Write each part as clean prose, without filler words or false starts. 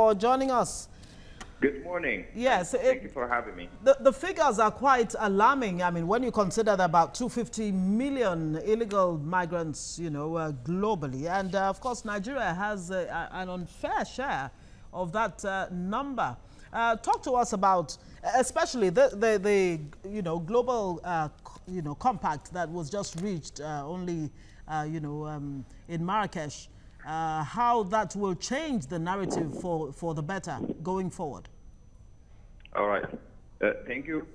For joining us. Good morning. Yes. Thank you for having me. The figures are quite alarming. I mean, when you consider that about 250 million illegal migrants, globally. And of course, Nigeria has an unfair share of that number. Talk to us about, especially the global, compact that was just reached only, in Marrakesh. How that will change the narrative for the better going forward. All right. Thank you.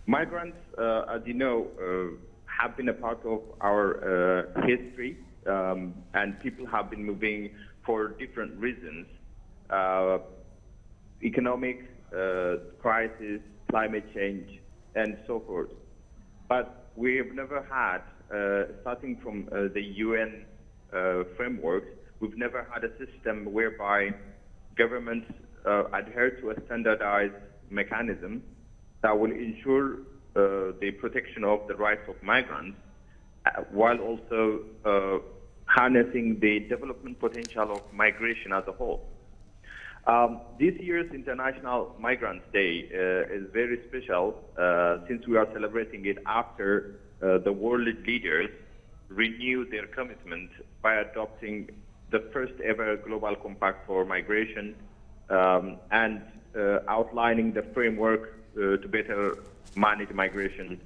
Migrants, as you know, have been a part of our history, and people have been moving for different reasons. Economic crisis, climate change, and so forth. But we have never had, starting from the UN frameworks, we've never had a system whereby governments adhere to a standardized mechanism that will ensure the protection of the rights of migrants while also harnessing the development potential of migration as a whole. This year's International Migrants Day is very special since we are celebrating it after the world leaders renew their commitment by adopting the first ever global compact for migration and outlining the framework to better manage migration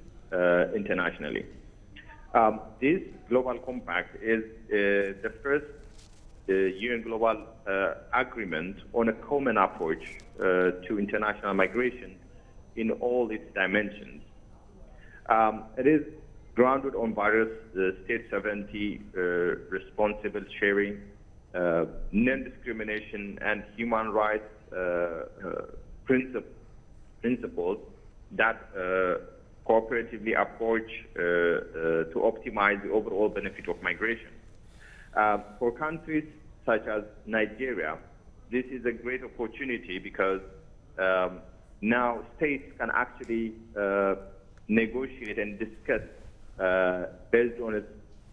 internationally. This global compact is the first UN global agreement on a common approach to international migration in all its dimensions. It is grounded on various state sovereignty, responsible sharing, non-discrimination, and human rights principles that cooperatively approach to optimize the overall benefit of migration. For countries such as Nigeria, this is a great opportunity because now states can actually negotiate and discuss based on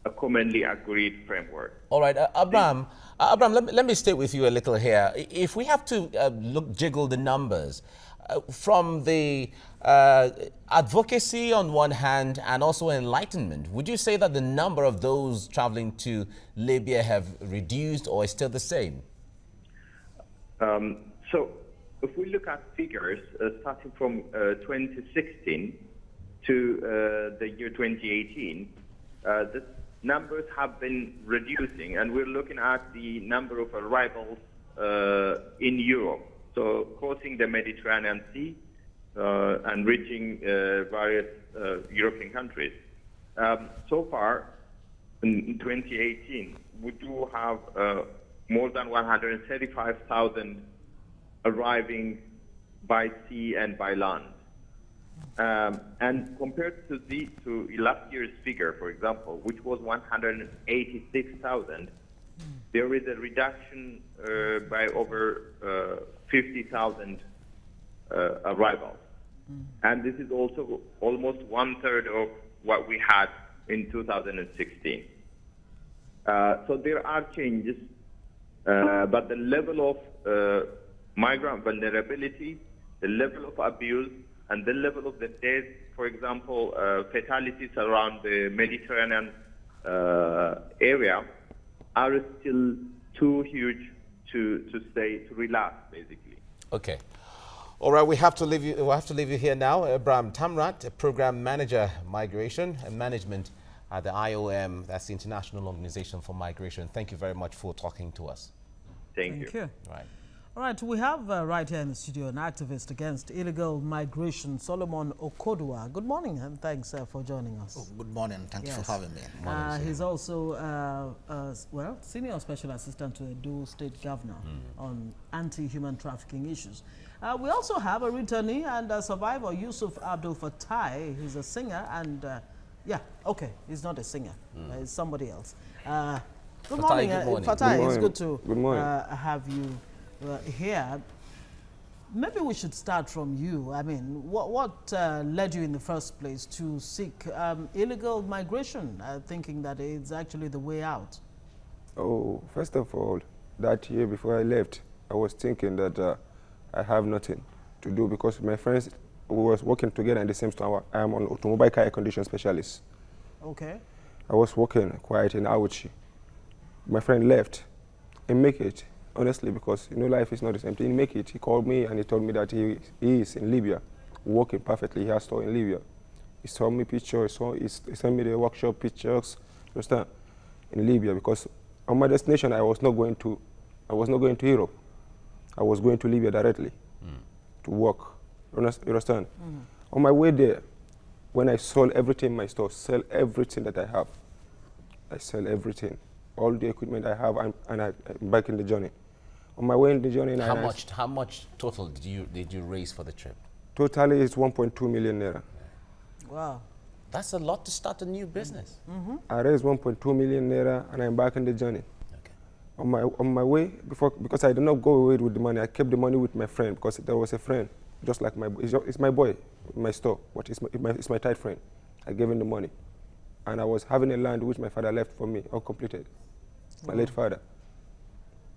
a commonly agreed framework. All right, Abraham, let me stay with you a little here. If we have to jiggle the numbers, from the advocacy on one hand and also enlightenment, would you say that the number of those traveling to Libya have reduced or is still the same? So if we look at figures starting from 2016 to the year 2018, the numbers have been reducing, and we're looking at the number of arrivals in Europe. So crossing the Mediterranean Sea and reaching various European countries. So far, in 2018, we do have more than 135,000 arriving by sea and by land. And compared to last year's figure, for example, which was 186,000, there is a reduction by over 50,000 arrivals. And this is also almost 1/3 of what we had in 2016. So there are changes, but the level of migrant vulnerability, the level of abuse, and the level of the death, for example, fatalities around the Mediterranean area, are still too huge to relax, basically. Okay. All right, we have to leave you here now. Abraham Tamrat, a program manager, migration and management at the IOM, that's the International Organization for Migration. Thank you very much for talking to us. Thank you. Right. All right, we have right here in the studio an activist against illegal migration, Solomon Okodua. Good morning, and thanks for joining us. Oh, good morning. Thank you for having me. He's also, Senior Special Assistant to the Edo State Governor on anti-human trafficking issues. We also have a returnee and a survivor, Yusuf Abdul Fatai. He's a singer and, he's not a singer. He's somebody else. Good morning, Fatai. It's good to have you here. Maybe we should start from you. I mean, what led you in the first place to seek illegal migration, thinking that it's actually the way out? Oh, first of all, that year before I left, I was thinking that I have nothing to do because my friends, we was working together in the same store. I am an automobile car air condition specialist. Okay. I was working quite in Auchi. My friend left and make it, honestly, because life is not the same thing. Make it. He called me and he told me that he is in Libya, working perfectly. He has store in Libya. He saw me pictures, he sent me the workshop pictures, understand, in Libya, because on my destination I was not going to Europe. I was going to Libya directly to work. You understand? On my way there, when I sold everything in my store, sell everything that I have. I sell everything, all the equipment I have, and I'm back in the journey. On my way in the journey, How much total did you raise for the trip? Totally, it's 1.2 million naira. Wow. That's a lot to start a new business. I raised 1.2 million naira, and I'm back in the journey. Okay. On my way, because I did not go away with the money, I kept the money with my friend because there was a friend, just like it's my boy, in my store, but it's my tight friend. I gave him the money, and I was having a land which my father left for me, all completed. My late father.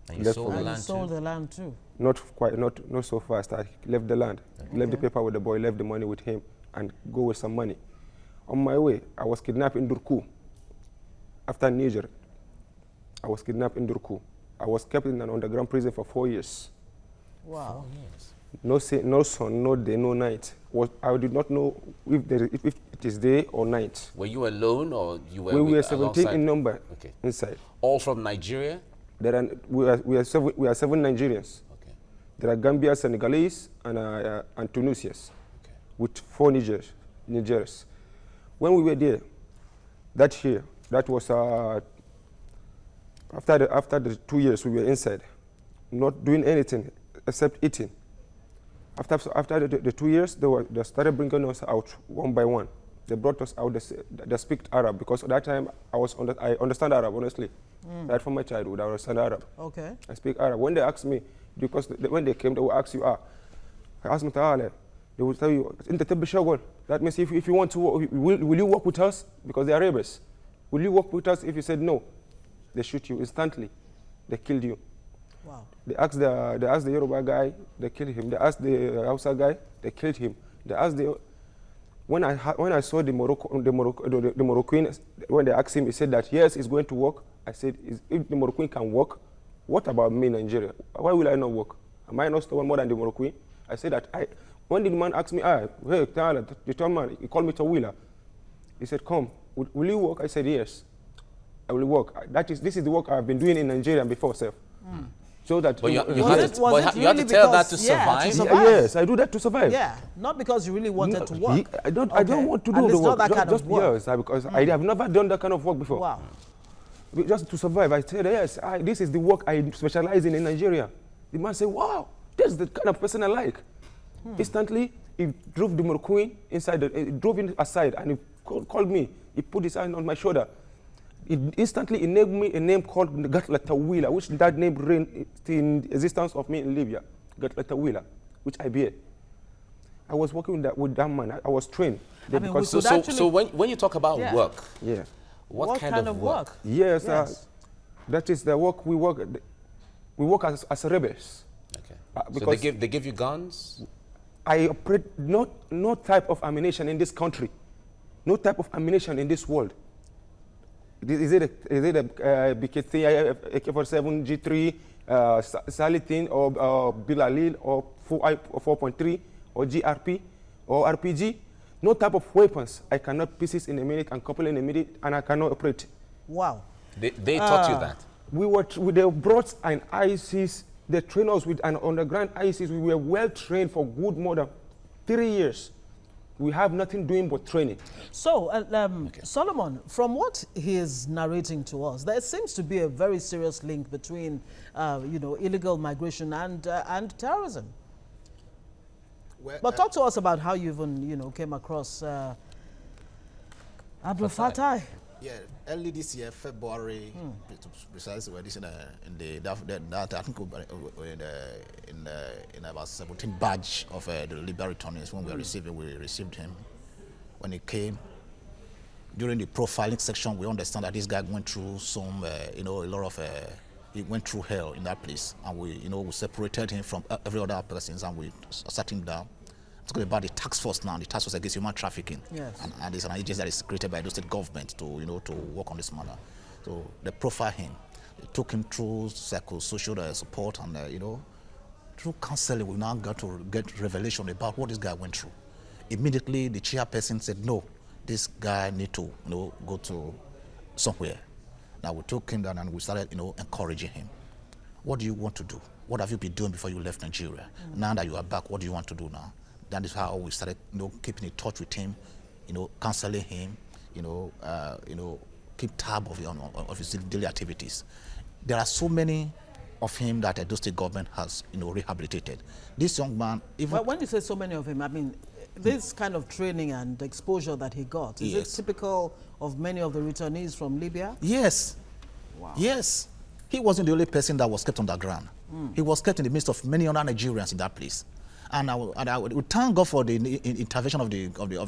And you left sold for the me. And you land sold too? the land too. Not quite, not so fast. I left the land, left the paper with the boy, left the money with him, and go with some money. On my way, I was kidnapped in Durku. After Niger, I was kidnapped in Durku. I was kept in an underground prison for 4 years. Wow. 4 years. No sun, no day, no night. I did not know if it is day or night. Were you alone or you were We were with 17 alongside? in number Okay. inside. All from Nigeria? We are 7 Nigerians. Okay. There are Gambia, Senegalese, and Tunisians, Okay. with 4 Nigerians. When we were there, that year, that was after the 2 years we were inside, not doing anything except eating. After the 2 years, they started bringing us out one by one. They brought us out. They speak Arab because at that time I understand Arab, honestly. Right from my childhood, I understand Arab. Okay. I speak Arab. When they ask me, because when they came, they will ask you, I ask me, they will tell you, that means if you want to work, will you work with us? Because they are rebels. Will you work with us? If you said no, they shoot you instantly. They killed you. Wow. They asked the Yoruba guy, they killed him. They asked the Hausa guy, they killed him. They asked when I saw the Moroccan, when they asked him, he said that yes, it's going to work. I said, if the Moroccan can work, what about me, Nigeria? Why will I not work? Am I not stubborn more than the Moroccan? I said that when the man asked me, hey, the tall man, he called me Tawila. He said, come, will you work? I said, yes, I will work. This is the work I've been doing in Nigeria before, sir. So that But you Was had it to tell that because- to yeah, survive? to survive. Yes, I do that to survive. Yeah, not because you really wanted to work. I don't Okay. want to At do the least work. not that kind of work. Yes, because I have never done that kind of work before. Wow. Just to survive, I said, yes, this is the work I specialize in Nigeria. The man said, wow, that's the kind of person I like. Instantly, he drove the Moroccan inside, he drove him aside, and he called me. He put his hand on my shoulder. It instantly enabled me a name called Gatla Tawila, which that name reigned in existence of me in Libya. Gatla Tawila, which I bear. I was working with that man. I was trained. I mean, because we could actually- So when you talk about Yeah. work, yeah. what kind of work? Yes, Yes. that is the work we work. We work as rebels. Okay. So because they give you guns? I operate no type of ammunition in this country, no type of ammunition in this world. Is it a BK3, AK-47, G3, Salitin, or Bilalil, or 4.3, or GRP, or RPG? No type of weapons. I cannot pieces in a minute and couple in a minute, and I cannot operate. Wow. They taught you that? They brought an ISIS, they trained us with an underground ISIS. We were well trained for good more than 3 years. We have nothing doing but training. So, Solomon, from what he is narrating to us, there seems to be a very serious link between, illegal migration and terrorism. Well, But talk to us about how you even, came across Abdul Fattah. yeah, early this year, February, precisely, this in I think in about 17 batch of the Liberatonians when we received him. When he came, during the profiling section, we understand that this guy went through some, a lot of he went through hell in that place, and we, we separated him from every other persons, and we sat him down. Talking about the task force now, the task force against human trafficking. Yes. And it's an agency that is created by the state government to, to work on this matter. So they profile him, they took him through psychosocial support, and through counseling, we now got to get revelation about what this guy went through. Immediately, the chairperson said, no, this guy need to, go to somewhere. Now we took him down and we started, encouraging him. What do you want to do? What have you been doing before you left Nigeria? Now that you are back, what do you want to do now? That is how we started, keeping in touch with him, counseling him, keep tab of his daily activities. There are so many of him that the state government has, rehabilitated. This young man, even well, when you say so many of him, I mean, this kind of training and exposure that he got, is it typical of many of the returnees from Libya? Yes. Wow. Yes. He wasn't the only person that was kept underground. He was kept in the midst of many other Nigerians in that place. And I would thank God for the intervention of the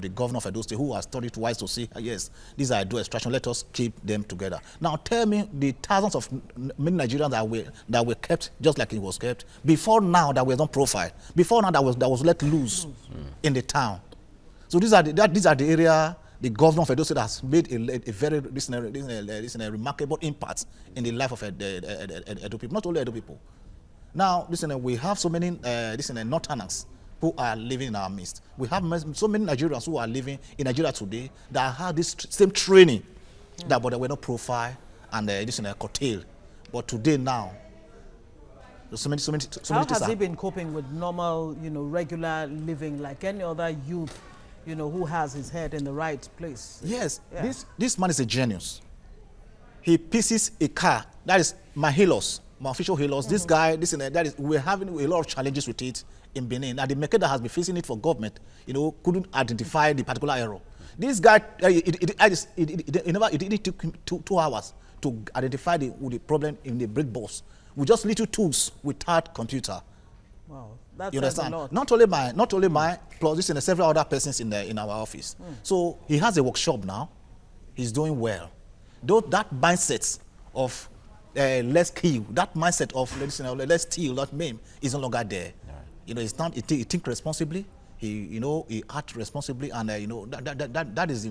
governor of Edo State, who has studied twice to see, yes, these are Edo extraction. Let us keep them together. Now tell me the thousands of many Nigerians that were kept just like he was kept before now, that were not profiled. Before now, that was let loose in the town. So these are the area the governor of Edo State has made a very remarkable impact in the life of Edo people, not only Edo people. Now, listen, we have so many Northerners who are living in our midst. We have so many Nigerians who are living in Nigeria today that have this same training, but they were not profiled and curtailed. But today now, so many How has he been coping with normal, regular living like any other youth, who has his head in the right place? Yes, Yeah. this man is a genius. He pieces a car. That is my halos. My official halos. This guy, we're having a lot of challenges with it in Benin. And the market that has been facing it for government, couldn't identify the particular error. This guy, it didn't take him 2 hours to identify the problem in the brake box with just little tools without computer. Wow, that's You understand? a lot. Not only my, plus this and several other persons in our office. So he has a workshop now. He's doing well. Though that mindset of let's kill, that mindset of let's steal, not maim, is no longer there. Right. It's not. He think responsibly. He act responsibly, and that is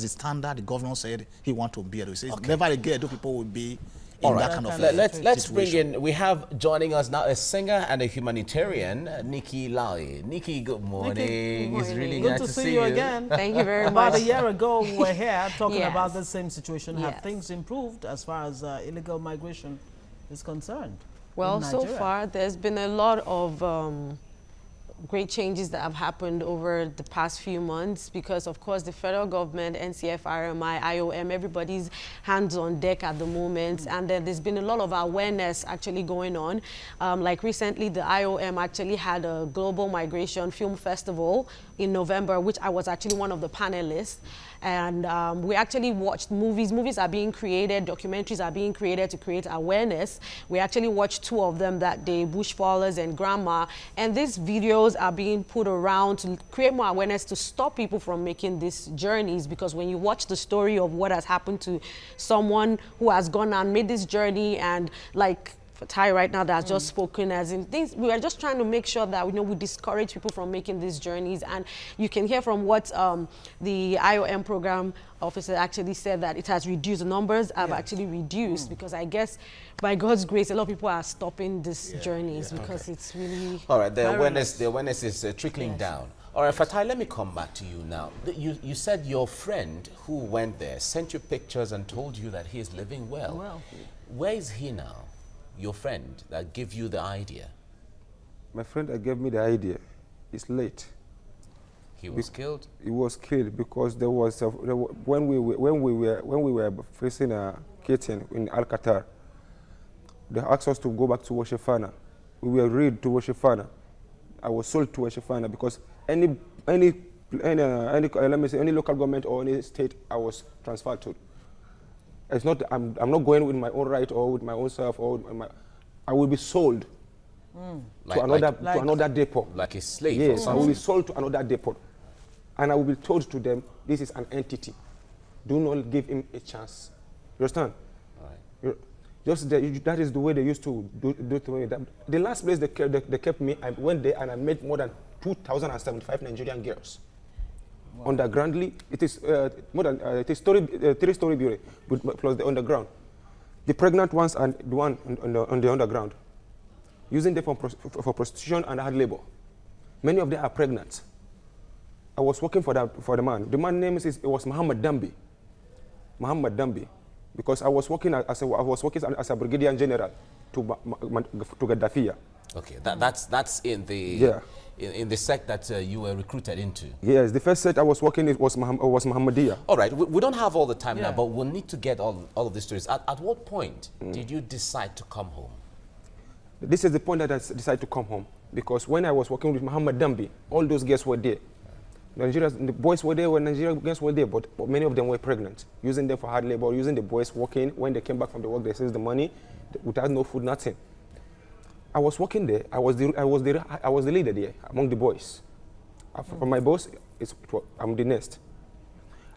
the standard the governor said he want to be. He says never again do people will be in that kind of let's bring in, we have joining us now a singer and a humanitarian, Nikki Lai. Nikki, good morning. Nikki, It's really good nice to see you again. Thank you very About much. a year ago, we were here talking Yes. about the same situation. Have Yes. things improved as far as illegal migration is concerned? Well, in so Nigeria? far, there's been a lot of great changes that have happened over the past few months because, of course, the federal government, NCF, RMI, IOM, everybody's hands on deck at the moment. And then there's been a lot of awareness actually going on. Like recently, the IOM actually had a global migration film festival in November, which I was actually one of the panelists. And we actually watched movies. Movies are being created, documentaries are being created to create awareness. We actually watched 2 of them that day, Bushfallers and Grandma. And these videos are being put around to create more awareness to stop people from making these journeys. Because when you watch the story of what has happened to someone who has gone and made this journey, and like Ty right now that has just spoken, as in things, we are just trying to make sure that we discourage people from making these journeys. And you can hear from what the IOM program officer actually said, that it has reduced. The numbers have actually reduced because I guess by God's grace, a lot of people are stopping these journeys because it's really All right, the Paradise. awareness is trickling down. All right, Fatai, let me come back to you now. You said your friend who went there sent you pictures and told you that he is living well. Well. Where is he now? Your friend that gave you the idea. My friend that gave me the idea is late. He was killed? He was killed because when we were facing a kitchen in Al-Qatar, they asked us to go back to Washifana. We were ready to Washifana. I was sold to Washifana because any local government or any state I was transferred to. It's not. I'm not going with my own right or with my own self or with I will be sold to another depot. Like a slave? Yes, I will be sold to another depot, and I will be told to them, this is an entity. Do not give him a chance. You understand? Right. Just that is the way they used to do to me. The last place they kept me, I went there and I met more than 2,075 Nigerian girls. Wow. Undergroundly, it is more than it is 3-story building plus the underground. The pregnant ones and the one on the underground, using them for prostitution and hard labor. Many of them are pregnant. I was working for the man. The man's name was Muhammad Dambi. Muhammad Dambi, because I was working as a brigadier general to Gaddafi. Okay, that's in the in the sect that you were recruited into. Yes, the first set I was working in was Muhammadiyah. All right, we don't have all the time now, but we'll need to get all of these stories. At what point did you decide to come home? This is the point that I decided to come home, because when I was working with Muhammad Dambi, all those girls were there. The boys were there, Nigerian girls were there, but many of them were pregnant, using them for hard labor, using the boys working. When they came back from the work, they seized the money, without no food, nothing. I was working there. I was the leader there among the boys. From my boss, I'm the next.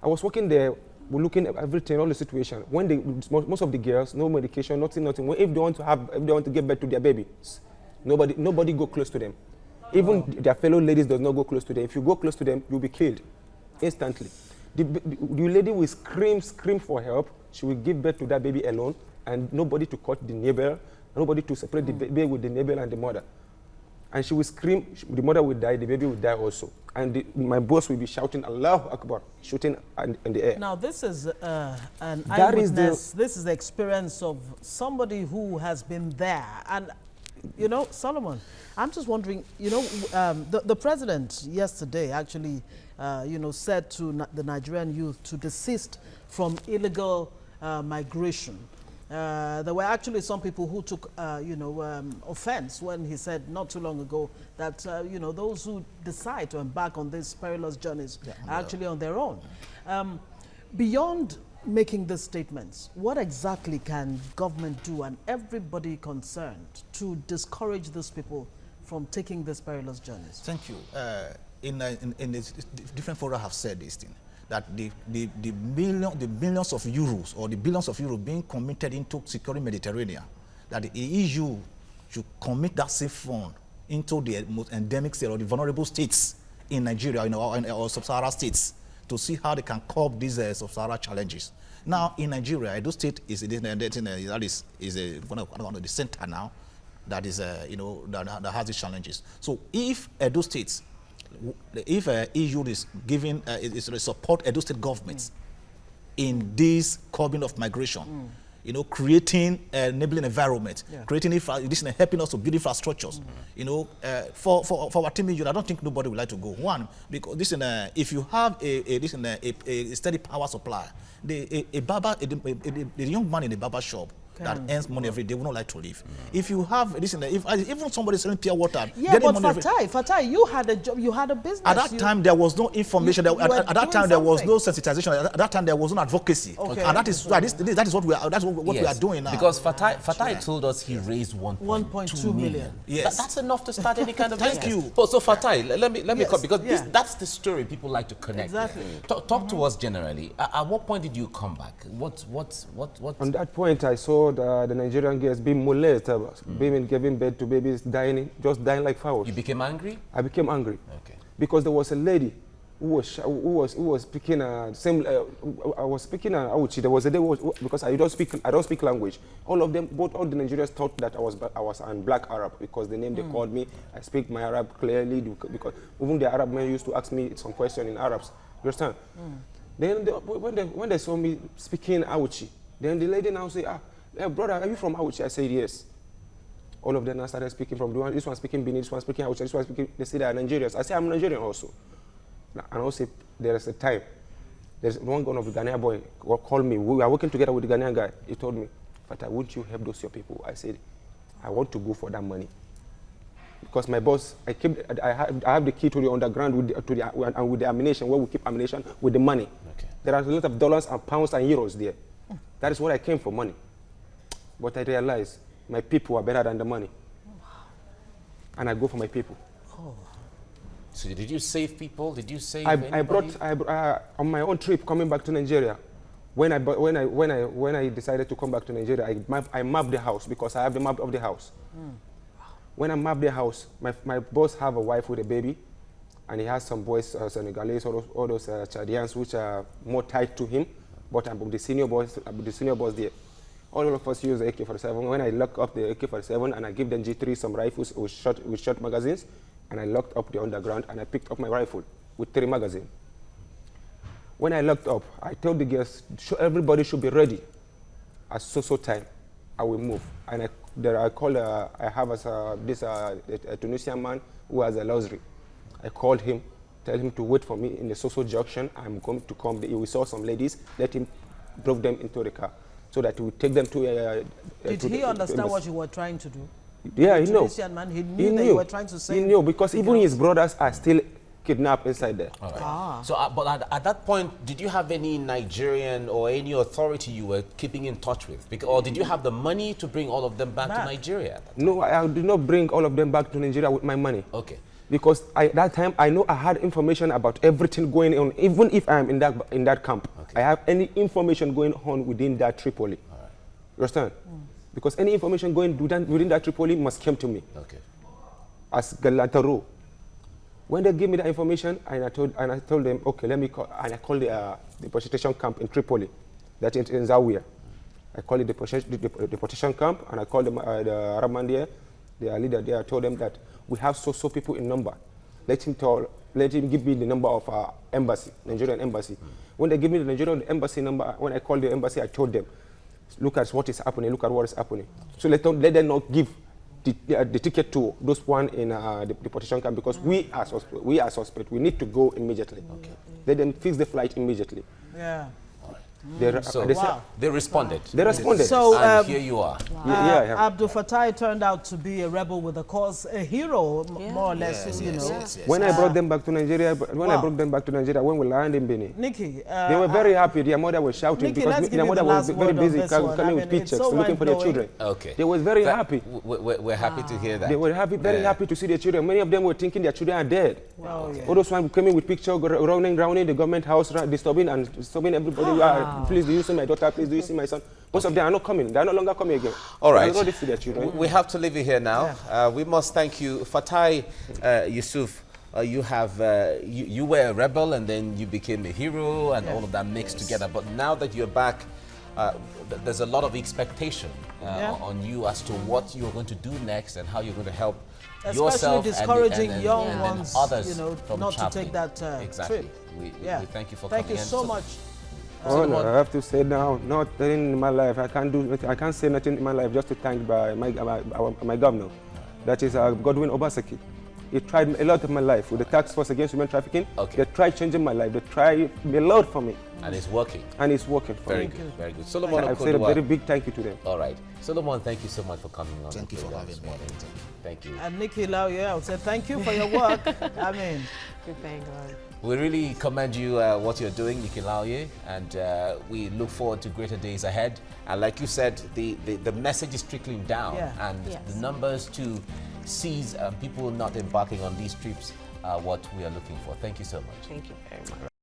I was working there, we're looking at everything, all the situation. When most of the girls, no medication, nothing. If they want to give birth to their babies, nobody go close to them. Even their fellow ladies does not go close to them. If you go close to them, you'll be killed instantly. The lady will scream for help. She will give birth to that baby alone, and nobody to cut the neighbor, nobody to separate the baby with the neighbor and the mother. And she will scream, the mother will die, the baby will die also. And my boss will be shouting, Allahu Akbar, shooting in the air. Now, this is an eyewitness. This is the experience of somebody who has been there. And, you know, Solomon, I'm just wondering, you know, the president yesterday actually, you know, said to the Nigerian youth to desist from illegal migration. There were actually some people who took, you know, offense when he said not too long ago that, you know, those who decide to embark on these perilous journeys are actually on their own. Beyond making these statements, what exactly can government do and everybody concerned to discourage these people from taking these perilous journeys? Thank you. In the different fora have said this thing, that the millions of euros or the billions of euros being committed into securing Mediterranean, that the EU should commit that safe fund into the most endemic state or the vulnerable states in Nigeria, or sub-Saharan states, to see how they can curb these sub-Saharan challenges. Now in Nigeria, Edo State is one of the center now that is you know, that has these challenges. So if Edo State, if EU is giving support Edo State governments in this curbing of migration, you know, creating an enabling environment, creating helping us to build infrastructures. You know, for our team, I don't think nobody would like to go. One, because if you have a steady power supply, the young man in the barber shop that earns money every day will not like to leave. If you have even somebody selling pure water, yeah, but Fatai, you had a job, you had a business. At that time, there was no information. At that time, there was no sensitization. At that time, there was no advocacy. Okay. And that is what we are doing now. Because Fatai told us he raised 1.2 million. Yes, that's enough to start any kind of business. Thank you. So Fatai, let me cut, because that's the story people like to connect. Exactly. Talk to us generally. At what point did you come back? What? On that point, I saw the Nigerian girls being molested, being giving birth to babies, just dying like fowls. You became angry? I became angry. Okay. Because there was a lady who was speaking same. I was speaking Auchi. There was a day because I don't speak language. All the Nigerians thought that I was an black Arab because the name they called me. I speak my Arab clearly because even the Arab men used to ask me some question in Arabs. You understand? Then when they saw me speaking Auchi, then the lady now say, hey, brother, are you from Auchi? I said yes. All of them now started speaking from this one speaking Benin, this one speaking Auchi, this one speaking. They say they are Nigerians. I say I'm Nigerian also. And also there is a time. There's one of the Ghanaian boy called me. We are working together with the Ghanaian guy. He told me, Fatah, won't you help those your people? I said, I want to go for that money. Because my boss, I have the key to the underground with the ammunition, where we keep ammunition with the money. Okay. There are a lot of dollars and pounds and euros there. That is what I came for, money. But I realized my people are better than the money. And I go for my people. Oh. So did you save people? Did you save I brought on my own trip coming back to Nigeria, When I decided to come back to Nigeria, I mapped the house because I have the map of the house. When I mapped the house, my boss have a wife with a baby, and he has some boys, Senegalese, all those Chadians, which are more tied to him. But I'm the senior boss there. All of us use the AK-47. When I lock up the AK-47 and I give them G3 some rifles with short magazines, and I locked up the underground and I picked up my rifle with 3 magazines. When I locked up, I told the girls, everybody should be ready. At so time, I will move. And I have a Tunisian man who has a luxury. I called him, tell him to wait for me in the social junction. I'm going to come. We saw some ladies. Let him drove them into the car so that we take them to. Did he understand what you were trying to do? Yeah, he knew. Tunisian man, he knew that you were trying to say. He knew because even his brothers are still kidnapped inside there. All right. So, but at that point, did you have any Nigerian or any authority you were keeping in touch with? Or did you have the money to bring all of them back to Nigeria? No, I did not bring all of them back to Nigeria with my money. Okay. Because that time I know I had information about everything going on, even if I am in that camp. Okay. I have any information going on within that Tripoli. All right. You understand? Because any information going within that Tripoli must come to me. Okay. As Galataro. When they give me the information, and I told them, okay, let me call, and I called the deportation camp in Tripoli, that is in Zawiya. I called it the deportation camp, and I called the Arab man there, their leader there. I told them that we have so people in number. Let him give me the number of our embassy, Nigerian embassy. When they give me the Nigerian embassy number, when I called the embassy, I told them, look at what is happening, look at what is happening. So let them not give the ticket to those one in the deportation camp because we are suspect. We need to go immediately. Okay. Let them fix the flight immediately. Yeah. They responded. They responded. So and here you are. Wow. Abdul Fattah turned out to be a rebel with a cause, a hero, more or less. Yes. When I brought them back to Nigeria, when we landed in Benin, Nikki, they were very happy. Their mother was shouting because their mother was very busy coming with pictures, looking for their children. Okay. They were very happy. We're happy to hear that. They were happy, very happy to see their children. Many of them were thinking their children are dead. Wow. All those ones coming with pictures, rounding the government house, disturbing everybody. Please, do you see my daughter? Please, do you see my son? Most of them are not coming. They are no longer coming again. All right. They see their children. We have to leave you here now. Yeah. We must thank you. Fatai Yusuf, you were a rebel and then you became a hero and all of that mixed together. But now that you're back, there's a lot of expectation on you as to what you're going to do next and how you're going to help yourself, discouraging young ones, others from not to take that exactly. trip. We thank you for coming. Thank you so much. Oh, no, I have to say now, nothing in my life. I can't say nothing in my life just to thank my governor. That is Godwin Obaseki. He tried a lot of my life with the task force against human trafficking. Okay. They tried changing my life. They tried a lot for me. And it's working. And it's working for me. Very good. Solomon, I've said a very big thank you to them. All right. Solomon, thank you so much for coming on. Thank you for having me. Thank you. And Nikki Lau, I would say thank you for your work. I mean, we thank God. We really commend you what you're doing, Nikki Lauye, and we look forward to greater days ahead. And like you said, the message is trickling down, and the numbers to seize people not embarking on these trips are what we are looking for. Thank you so much. Thank you very much.